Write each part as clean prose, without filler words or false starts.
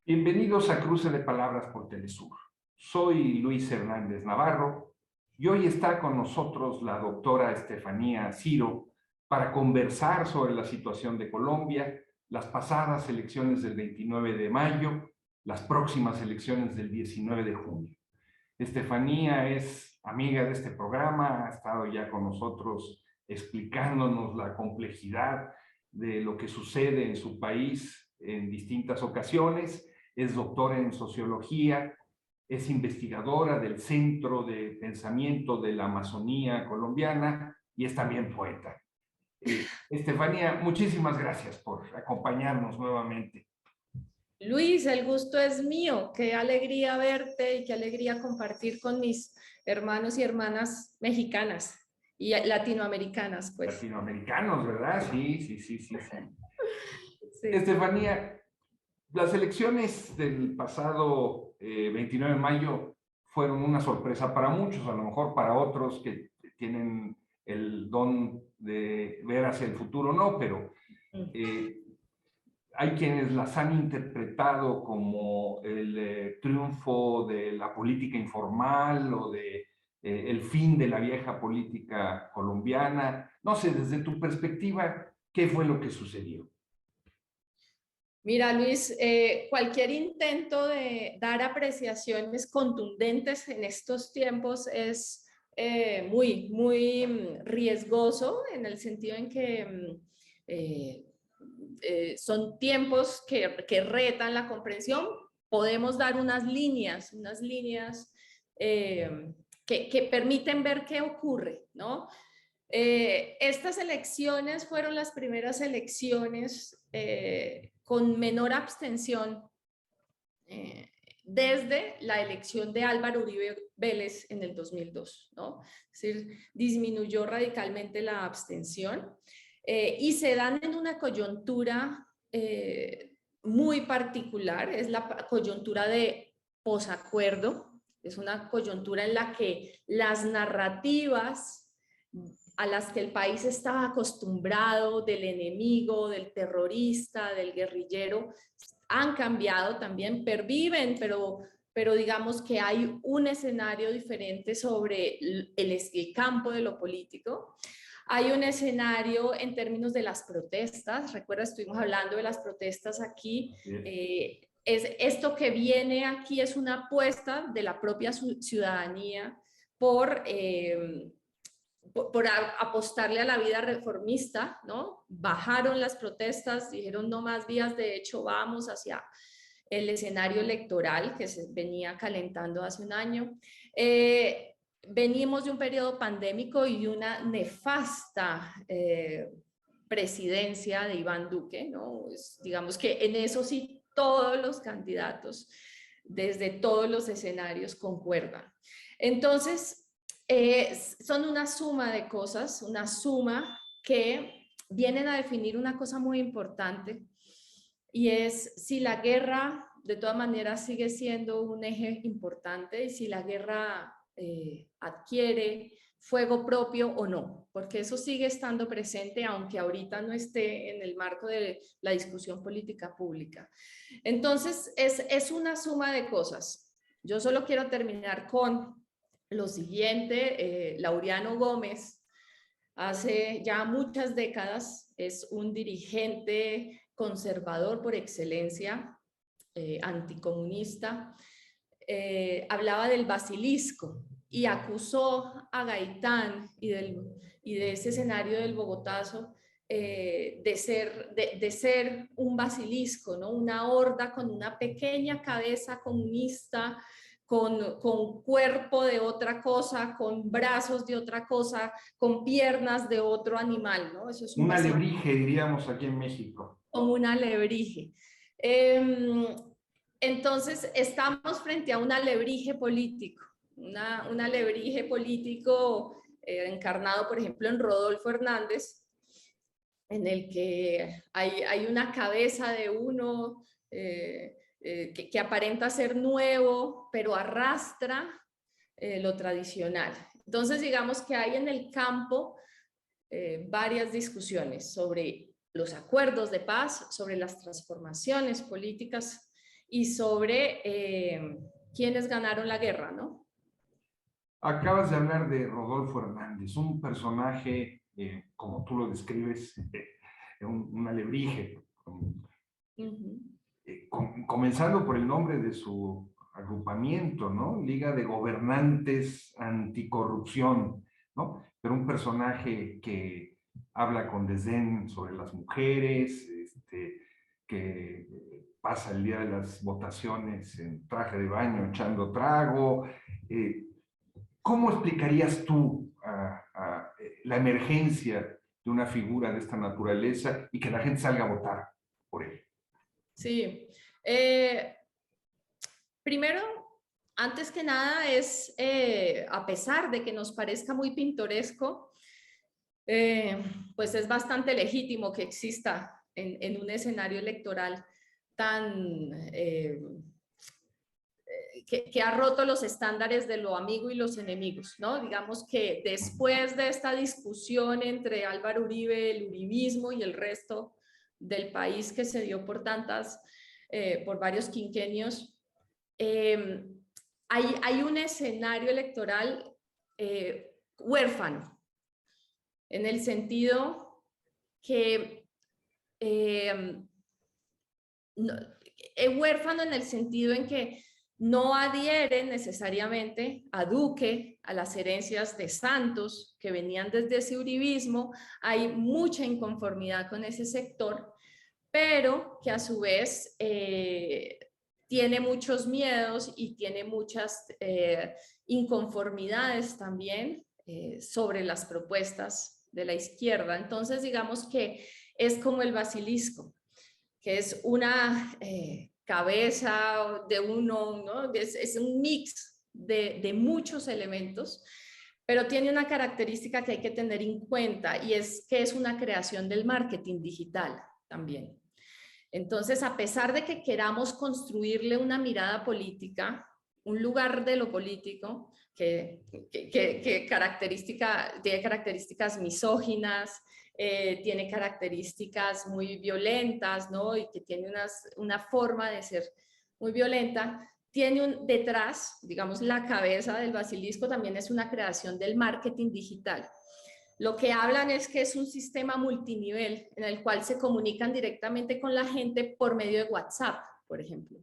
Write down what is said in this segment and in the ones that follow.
Bienvenidos a Cruce de Palabras por Telesur. Soy Luis Hernández Navarro y hoy está con nosotros la doctora Estefanía Ciro para conversar sobre la situación de Colombia, las pasadas elecciones del 29 de mayo, las próximas elecciones del 19 de junio. Estefanía es amiga de este programa, ha estado ya con nosotros explicándonos la complejidad de lo que sucede en su país en distintas ocasiones. Es doctora en sociología, es investigadora del Centro de Pensamiento de la Amazonía Colombiana y es también poeta. Estefanía, muchísimas gracias por acompañarnos nuevamente. Luis, el gusto es mío. Qué alegría verte y qué alegría compartir con mis hermanos y hermanas mexicanas y latinoamericanas, pues. Latinoamericanos, ¿verdad? Sí. Sí. Estefanía, las elecciones del pasado 29 de mayo fueron una sorpresa para muchos, a lo mejor para otros que tienen el don de ver hacia el futuro, no, pero hay quienes las han interpretado como el triunfo de la política informal o de el fin de la vieja política colombiana. No sé, desde tu perspectiva, ¿qué fue lo que sucedió? Mira, Luis, cualquier intento de dar apreciaciones contundentes en estos tiempos es muy riesgoso en el sentido en que son tiempos que retan la comprensión. Podemos dar unas líneas que permiten ver qué ocurre, ¿no? Estas elecciones fueron las primeras elecciones con menor abstención desde la elección de Álvaro Uribe Vélez en el 2002, ¿no? Es decir, disminuyó radicalmente la abstención y se dan en una coyuntura muy particular, es la coyuntura de posacuerdo, es una coyuntura en la que las narrativas a las que el país estaba acostumbrado del enemigo, del terrorista, del guerrillero, han cambiado también, perviven, pero digamos que hay un escenario diferente sobre el campo de lo político. Hay un escenario en términos de las protestas. Recuerda, estuvimos hablando de las protestas aquí. Esto que viene aquí es una apuesta de la propia ciudadanía por apostarle a la vida reformista, ¿no? Bajaron las protestas, dijeron no más vías, de hecho vamos hacia el escenario electoral que se venía calentando hace un año. Venimos de un periodo pandémico y de una nefasta presidencia de Iván Duque, ¿no? Digamos que en eso sí todos los candidatos desde todos los escenarios concuerdan. Entonces, son una suma de cosas, una suma que vienen a definir una cosa muy importante y es si la guerra de todas maneras sigue siendo un eje importante y si la guerra adquiere fuego propio o no, porque eso sigue estando presente aunque ahorita no esté en el marco de la discusión política pública. Entonces es una suma de cosas. Yo solo quiero terminar con lo siguiente. Laureano Gómez hace ya muchas décadas es un dirigente conservador por excelencia, anticomunista, hablaba del basilisco y acusó a Gaitán y de ese escenario del Bogotazo de ser un basilisco, ¿no? Una horda con una pequeña cabeza comunista, con cuerpo de otra cosa, con brazos de otra cosa, con piernas de otro animal, ¿no? Eso es un alebrije, diríamos aquí en México. Como un alebrije. Entonces, estamos frente a un alebrije político, un alebrije político encarnado, por ejemplo, en Rodolfo Hernández, en el que hay una cabeza de uno que aparenta ser nuevo, pero arrastra lo tradicional. Entonces, digamos que hay en el campo varias discusiones sobre los acuerdos de paz, sobre las transformaciones políticas y sobre quiénes ganaron la guerra, ¿no? Acabas de hablar de Rodolfo Hernández, un personaje, como tú lo describes, un alebrije, comenzando por el nombre de su agrupamiento, ¿no? Liga de Gobernantes Anticorrupción, ¿no? Pero un personaje que habla con desdén sobre las mujeres, que pasa el día de las votaciones en traje de baño echando trago. ¿Cómo explicarías tú la emergencia de una figura de esta naturaleza y que la gente salga a votar por él? Sí. Primero, antes que nada, es, a pesar de que nos parezca muy pintoresco, pues es bastante legítimo que exista en un escenario electoral tan... que ha roto los estándares de lo amigo y los enemigos, ¿no? Digamos que después de esta discusión entre Álvaro Uribe, el uribismo y el resto del país que se dio por por varios quinquenios, hay un escenario electoral huérfano, en el sentido que huérfano en el sentido en que no adhieren necesariamente a Duque, a las herencias de Santos que venían desde ese uribismo. Hay mucha inconformidad con ese sector, pero que a su vez tiene muchos miedos y tiene muchas inconformidades también sobre las propuestas de la izquierda. Entonces, digamos que es como el basilisco, que es una cabeza de uno, ¿no? Es un mix de muchos elementos, pero tiene una característica que hay que tener en cuenta y es que es una creación del marketing digital también. Entonces, a pesar de que queramos construirle una mirada política, un lugar de lo político tiene características misóginas, tiene características muy violentas, ¿no? Y que tiene una forma de ser muy violenta. Tiene detrás, digamos, la cabeza del basilisco también es una creación del marketing digital. Lo que hablan es que es un sistema multinivel en el cual se comunican directamente con la gente por medio de WhatsApp, por ejemplo.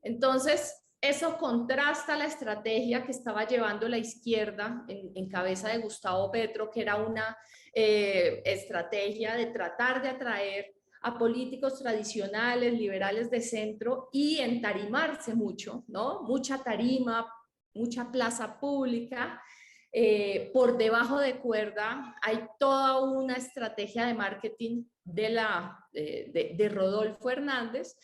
Entonces, eso contrasta la estrategia que estaba llevando la izquierda en cabeza de Gustavo Petro, que era una estrategia de tratar de atraer a políticos tradicionales, liberales de centro y entarimarse mucho, ¿no? Mucha tarima, mucha plaza pública. Por debajo de cuerda hay toda una estrategia de marketing de Rodolfo Hernández,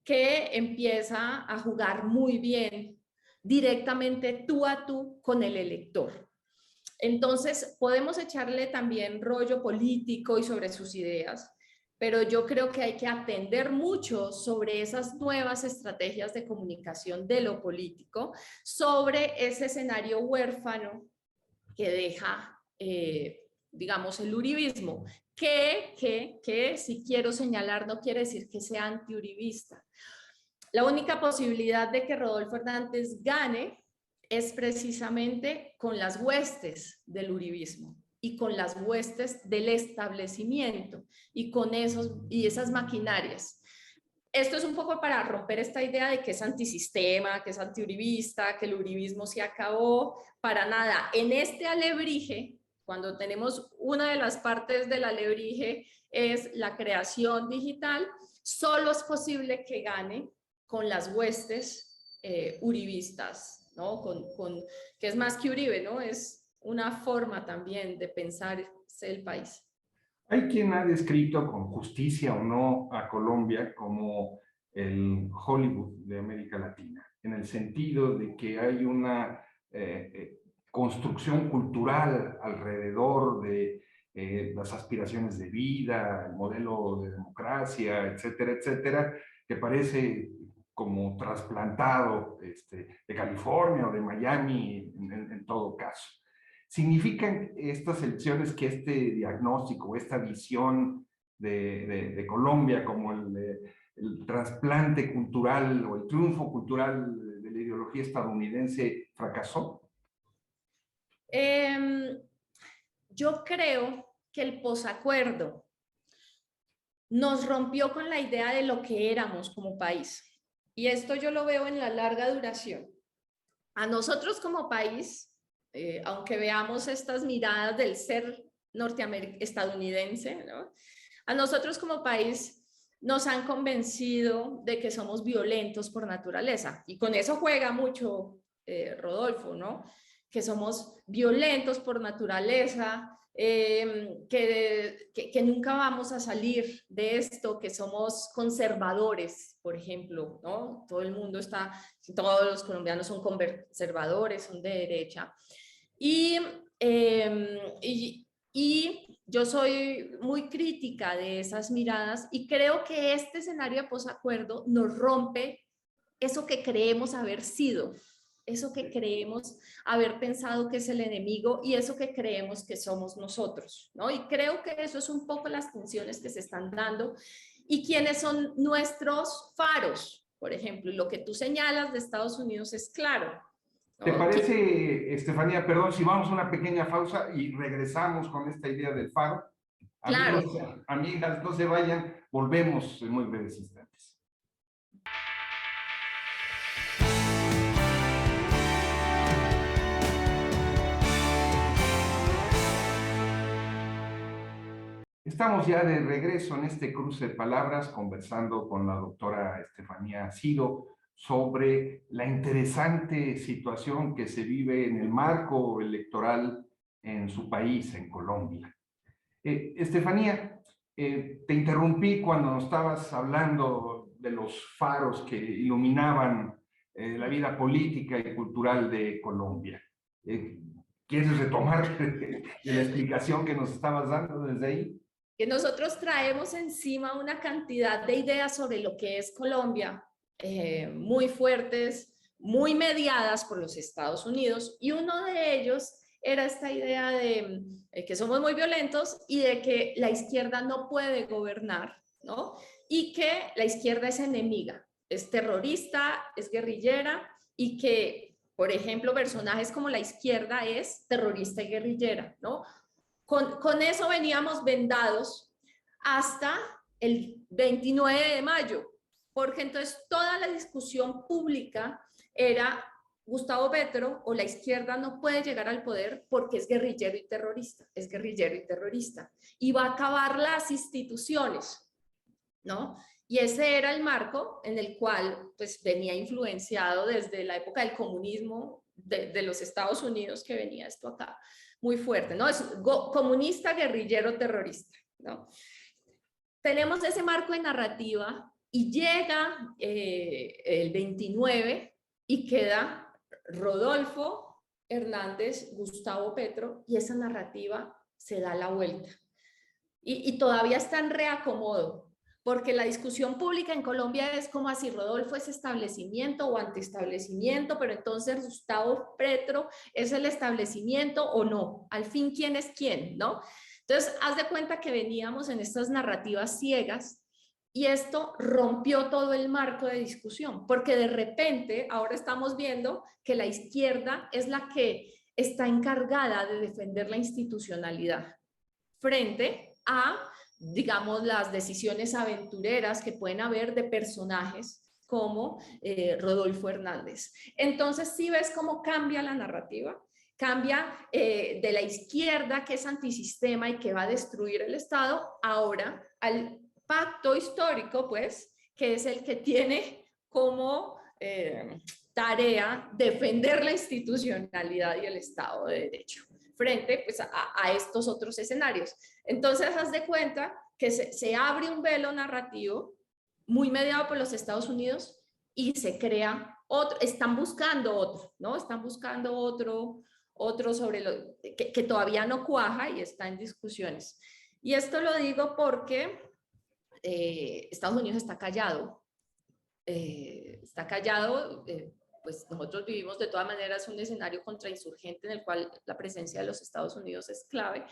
que empieza a jugar muy bien directamente tú a tú con el elector. Entonces, podemos echarle también rollo político y sobre sus ideas, pero yo creo que hay que atender mucho sobre esas nuevas estrategias de comunicación de lo político, sobre ese escenario huérfano que deja, digamos, el uribismo, que si quiero señalar no quiere decir que sea antiuribista. La única posibilidad de que Rodolfo Hernández gane es precisamente con las huestes del uribismo y con las huestes del establecimiento y con esas maquinarias. Esto es un poco para romper esta idea de que es antisistema, que es antiuribista, que el uribismo se acabó. Para nada. En este alebrije, cuando tenemos una de las partes del alebrije es la creación digital, solo es posible que gane con las huestes uribistas, ¿no? Que es más que Uribe, ¿no? Es una forma también de pensar el país. Hay quien ha descrito con justicia o no a Colombia como el Hollywood de América Latina, en el sentido de que hay una construcción cultural alrededor de las aspiraciones de vida, el modelo de democracia, etcétera, etcétera, que parece como trasplantado de California o de Miami en todo caso. ¿Significan estas elecciones que este diagnóstico, esta visión de Colombia como el trasplante cultural o el triunfo cultural de la ideología estadounidense fracasó? Yo creo que el posacuerdo nos rompió con la idea de lo que éramos como país. Y esto yo lo veo en la larga duración. A nosotros como país, aunque veamos estas miradas del ser estadounidense, ¿no? A nosotros como país nos han convencido de que somos violentos por naturaleza. Y con eso juega mucho Rodolfo, ¿no? Que somos violentos por naturaleza, que nunca vamos a salir de esto, que somos conservadores, por ejemplo, ¿no? Todo el mundo está, todos los colombianos son conservadores, son de derecha. Y, y yo soy muy crítica de esas miradas y creo que este escenario de posacuerdo nos rompe eso que creemos haber sido, eso que creemos haber pensado que es el enemigo y eso que creemos que somos nosotros, ¿no? Y creo que eso es un poco las tensiones que se están dando y quiénes son nuestros faros, por ejemplo. Lo que tú señalas de Estados Unidos es claro, ¿Te ¿no? parece, Estefanía, perdón, si vamos a una pequeña pausa y regresamos con esta idea del faro? Amigos, Claro. amigas, no se vayan, volvemos en muy breves instantes. Estamos ya de regreso en este cruce de palabras conversando con la doctora Estefanía Ciro sobre la interesante situación que se vive en el marco electoral en su país, en Colombia. Estefanía, te interrumpí cuando nos estabas hablando de los faros que iluminaban la vida política y cultural de Colombia. ¿Quieres retomar la explicación que nos estabas dando desde ahí? Que nosotros traemos encima una cantidad de ideas sobre lo que es Colombia, muy fuertes, muy mediadas por los Estados Unidos, y uno de ellos era esta idea de que somos muy violentos y de que la izquierda no puede gobernar, ¿no? Y que la izquierda es enemiga, es terrorista, es guerrillera, y que, por ejemplo, personajes como la izquierda es terrorista y guerrillera, ¿no? Con eso veníamos vendados hasta el 29 de mayo, porque entonces toda la discusión pública era Gustavo Petro o la izquierda no puede llegar al poder porque es guerrillero y terrorista, es guerrillero y terrorista, y va a acabar las instituciones, ¿no? Y ese era el marco en el cual pues venía influenciado desde la época del comunismo de los Estados Unidos, que venía esto acá muy fuerte, ¿no? Es comunista, guerrillero, terrorista, ¿no? Tenemos ese marco de narrativa y llega el 29 y queda Rodolfo Hernández, Gustavo Petro, y esa narrativa se da la vuelta. Y todavía está en reacomodo, porque la discusión pública en Colombia es como así, Rodolfo es establecimiento o antiestablecimiento, pero entonces Gustavo Petro es el establecimiento o no, al fin quién es quién, ¿no? Entonces, haz de cuenta que veníamos en estas narrativas ciegas y esto rompió todo el marco de discusión, porque de repente ahora estamos viendo que la izquierda es la que está encargada de defender la institucionalidad frente a, digamos, las decisiones aventureras que pueden haber de personajes como Rodolfo Hernández. Entonces, sí ves cómo cambia la narrativa, cambia de la izquierda que es antisistema y que va a destruir el Estado, ahora al pacto histórico, pues, que es el que tiene como tarea defender la institucionalidad y el Estado de Derecho frente pues, a estos otros escenarios. Entonces, haz de cuenta que se abre un velo narrativo muy mediado por los Estados Unidos y se crea otro, están buscando otro, ¿no? Están buscando otro sobre lo que todavía no cuaja y está en discusiones. Y esto lo digo porque Estados Unidos está callado, pues nosotros vivimos de todas maneras un escenario contrainsurgente en el cual la presencia de los Estados Unidos es clave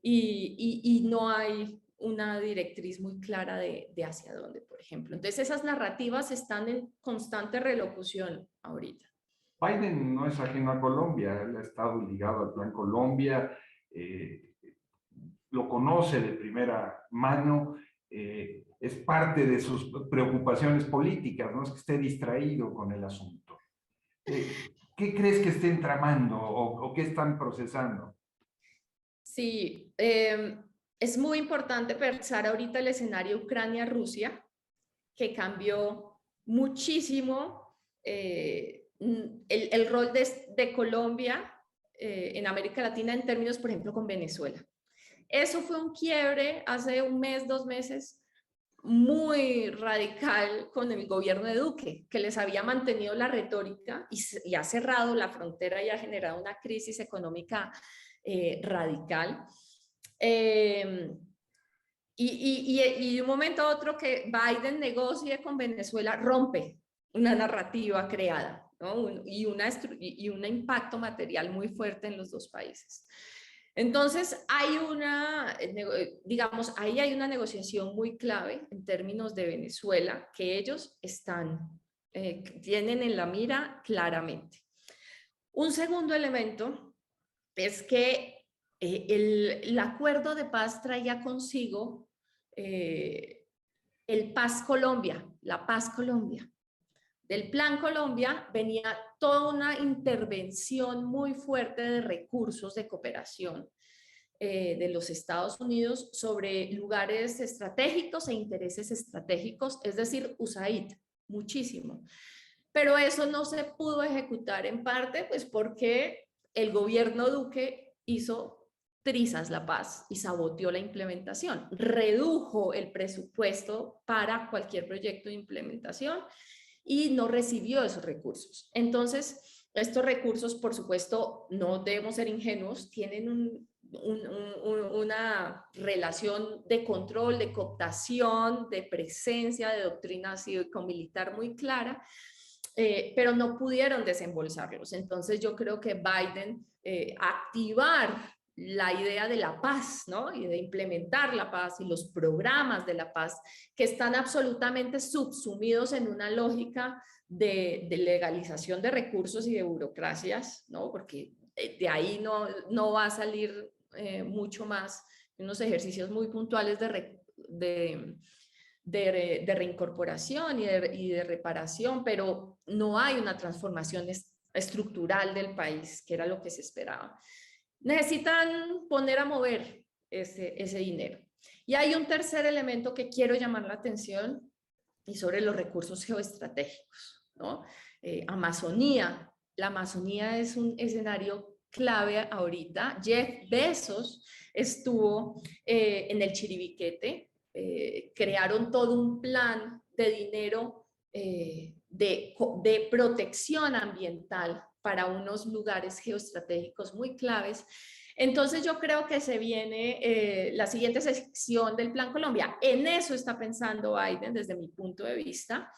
y no hay una directriz muy clara de hacia dónde, por ejemplo. Entonces esas narrativas están en constante relocución ahorita. Biden no es ajeno a Colombia, él ha estado ligado al Plan Colombia, lo conoce de primera mano, es parte de sus preocupaciones políticas, no es que esté distraído con el asunto. ¿Qué crees que estén tramando o qué están procesando? Sí, es muy importante pensar ahorita el escenario Ucrania-Rusia, que cambió muchísimo el rol de Colombia en América Latina en términos, por ejemplo, con Venezuela. Eso fue un quiebre hace un mes, 2 meses, muy radical con el gobierno de Duque, que les había mantenido la retórica y ha cerrado la frontera y ha generado una crisis económica radical. Y de un momento a otro que Biden negocie con Venezuela, rompe una narrativa creada, ¿no? y un impacto material muy fuerte en los dos países. Entonces, digamos, ahí hay una negociación muy clave en términos de Venezuela que ellos tienen en la mira claramente. Un segundo elemento es que el acuerdo de paz traía consigo el Paz Colombia, la Paz Colombia. Del Plan Colombia venía toda una intervención muy fuerte de recursos de cooperación de los Estados Unidos sobre lugares estratégicos e intereses estratégicos, es decir, USAID, muchísimo. Pero eso no se pudo ejecutar en parte, pues porque el gobierno Duque hizo trizas la paz y saboteó la implementación, redujo el presupuesto para cualquier proyecto de implementación y no recibió esos recursos. Entonces, estos recursos, por supuesto, no debemos ser ingenuos, tienen una relación de control, de cooptación, de presencia, de doctrina cívico-militar muy clara, pero no pudieron desembolsarlos. Entonces yo creo que Biden activar la idea de la paz, ¿no? Y de implementar la paz y los programas de la paz que están absolutamente subsumidos en una lógica de legalización de recursos y de burocracias, ¿no? Porque de ahí no va a salir mucho más, unos ejercicios muy puntuales de reincorporación y de reparación, pero no hay una transformación estructural del país, que era lo que se esperaba. Necesitan poner a mover ese dinero. Y hay un tercer elemento que quiero llamar la atención y sobre los recursos geoestratégicos, ¿no? Amazonía. La Amazonía es un escenario clave ahorita. Jeff Bezos estuvo en el Chiribiquete, crearon todo un plan de dinero de protección ambiental para unos lugares geoestratégicos muy claves. Entonces yo creo que se viene la siguiente sección del Plan Colombia. En eso está pensando Biden desde mi punto de vista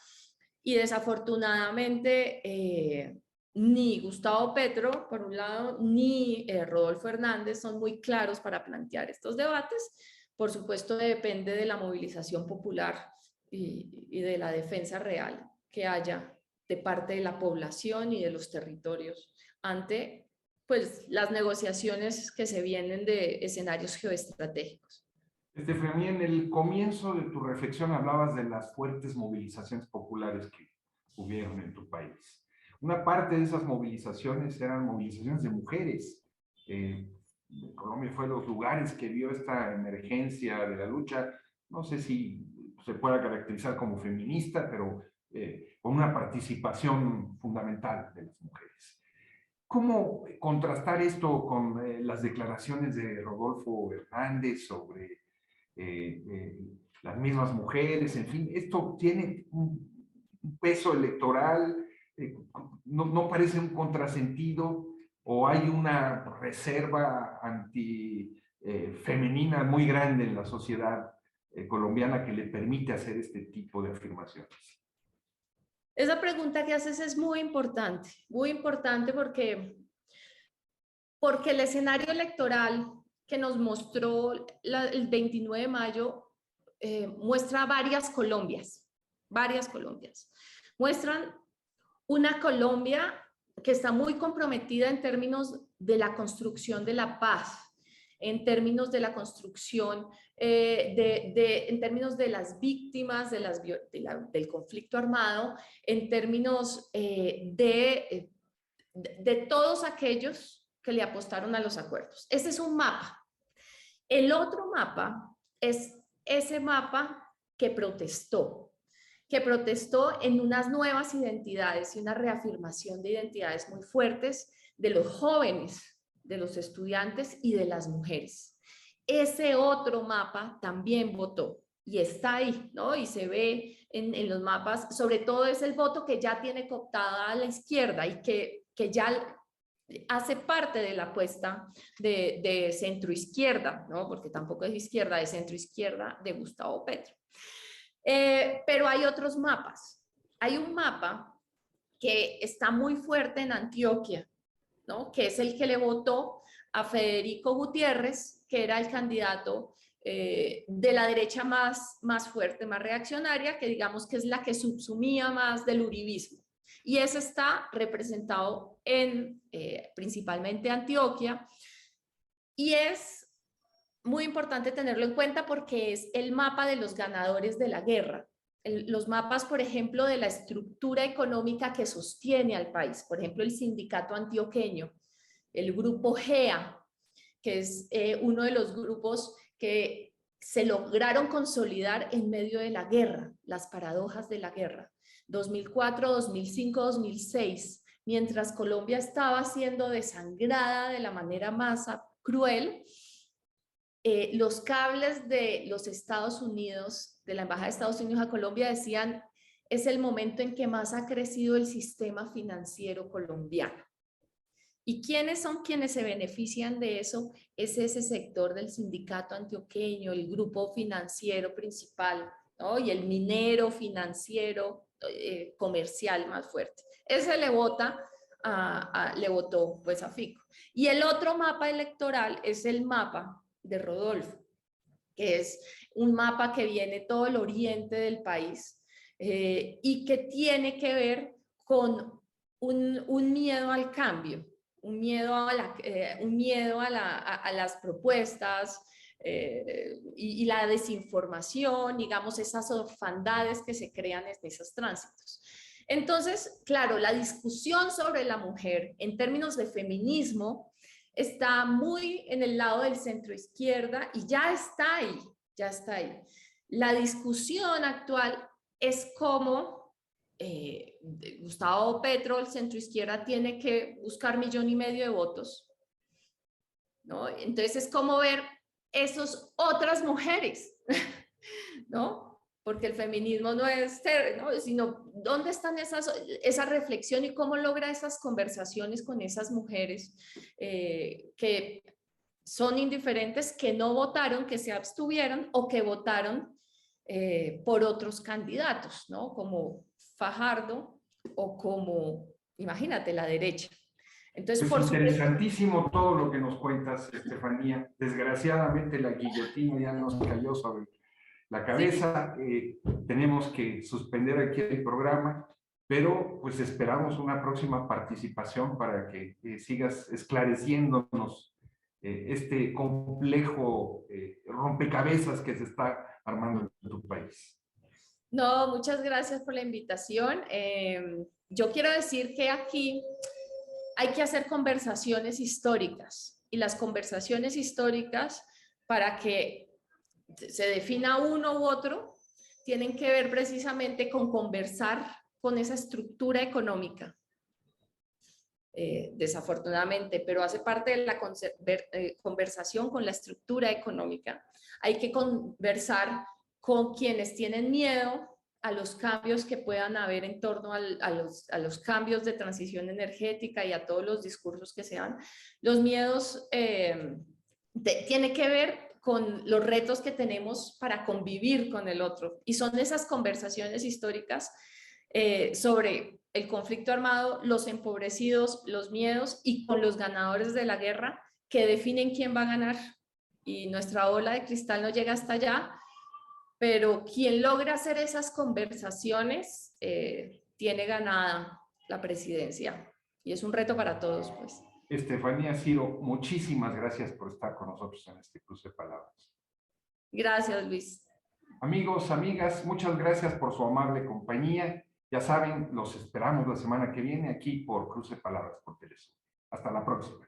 y desafortunadamente ni Gustavo Petro, por un lado, ni Rodolfo Hernández son muy claros para plantear estos debates. Por supuesto, depende de la movilización popular y de la defensa real que haya de parte de la población y de los territorios ante pues, las negociaciones que se vienen de escenarios geoestratégicos. Estefanía, en el comienzo de tu reflexión hablabas de las fuertes movilizaciones populares que hubieron en tu país. Una parte de esas movilizaciones eran movilizaciones de mujeres. Colombia fue de los lugares que vio esta emergencia de la lucha, no sé si se pueda caracterizar como feminista, pero con una participación fundamental de las mujeres. ¿Cómo contrastar esto con las declaraciones de Rodolfo Hernández sobre las mismas mujeres? En fin, esto tiene un peso electoral, no parece un contrasentido, o hay una reserva antifemenina muy grande en la sociedad colombiana que le permite hacer este tipo de afirmaciones. Esa pregunta que haces es muy importante porque el escenario electoral que nos mostró el 29 de mayo muestra varias Colombias, Muestran una Colombia que está muy comprometida en términos de la construcción de la paz, en términos de la construcción, en términos de las víctimas del conflicto armado, en términos de todos aquellos que le apostaron a los acuerdos. Ese es un mapa. El otro mapa es ese mapa que protestó en unas nuevas identidades y una reafirmación de identidades muy fuertes de los jóvenes, de los estudiantes y de las mujeres. Ese otro mapa también votó y está ahí, ¿no? Y se ve en los mapas, sobre todo es el voto que ya tiene cooptada a la izquierda y que ya hace parte de la apuesta de centro-izquierda, ¿no? Porque tampoco es izquierda, es centro-izquierda de Gustavo Petro. Pero hay otros mapas. Hay un mapa que está muy fuerte en Antioquia, ¿no? Que es el que le votó a Federico Gutiérrez, que era el candidato de la derecha más fuerte, más reaccionaria, que digamos que es la que subsumía más del uribismo. Y ese está representado en principalmente Antioquia, y es muy importante tenerlo en cuenta porque es el mapa de los ganadores de la guerra. Los mapas, por ejemplo, de la estructura económica que sostiene al país. Por ejemplo, el sindicato antioqueño, el grupo GEA, que es uno de los grupos que se lograron consolidar en medio de la guerra, las paradojas de la guerra. 2004, 2005, 2006, mientras Colombia estaba siendo desangrada de la manera más cruel, los cables de los Estados Unidos, de la Embajada de Estados Unidos a Colombia decían, es el momento en que más ha crecido el sistema financiero colombiano. ¿Y quiénes son quienes se benefician de eso? Es ese sector del sindicato antioqueño, el grupo financiero principal, ¿no? Y el minero financiero comercial más fuerte. Ese le votó pues a Fico. Y el otro mapa electoral es el mapa de Rodolfo, que es un mapa que viene todo el oriente del país y que tiene que ver con un miedo al cambio, un miedo a las propuestas y la desinformación, digamos, esas orfandades que se crean en esos tránsitos. Entonces, claro, la discusión sobre la mujer en términos de feminismo está muy en el lado del centro izquierda y ya está ahí. La discusión actual es cómo Gustavo Petro, el centro izquierda, tiene que buscar 1,5 millones de votos, ¿no? Entonces es como ver esas otras mujeres, ¿no? Porque el feminismo no es, ¿no? Sino dónde están esa reflexión y cómo logra esas conversaciones con esas mujeres que son indiferentes, que no votaron, que se abstuvieron o que votaron por otros candidatos, ¿no? Como Fajardo o como, imagínate, la derecha. Entonces, es interesantísimo todo lo que nos cuentas, Estefanía. Desgraciadamente la guillotina ya nos cayó sobre la cabeza. Sí. Tenemos que suspender aquí el programa, pero pues esperamos una próxima participación para que sigas esclareciéndonos este complejo rompecabezas que se está armando en tu país. No, muchas gracias por la invitación. Yo quiero decir que aquí hay que hacer conversaciones históricas, y las conversaciones históricas, para que se defina uno u otro, tienen que ver precisamente con conversar con esa estructura económica, desafortunadamente, pero hace parte de la conversación con la estructura económica. Hay que conversar con quienes tienen miedo a los cambios que puedan haber en torno a los cambios de transición energética y a todos los discursos que se dan. Los miedos tienen que ver con los retos que tenemos para convivir con el otro, y son esas conversaciones históricas sobre el conflicto armado, los empobrecidos, los miedos y con los ganadores de la guerra que definen quién va a ganar y nuestra bola de cristal no llega hasta allá, pero quien logra hacer esas conversaciones tiene ganada la presidencia y es un reto para todos, pues. Estefanía Ciro, muchísimas gracias por estar con nosotros en este cruce de palabras. Gracias, Luis. Amigos, amigas, muchas gracias por su amable compañía. Ya saben, los esperamos la semana que viene aquí por Cruce de Palabras por Telesur. Hasta la próxima.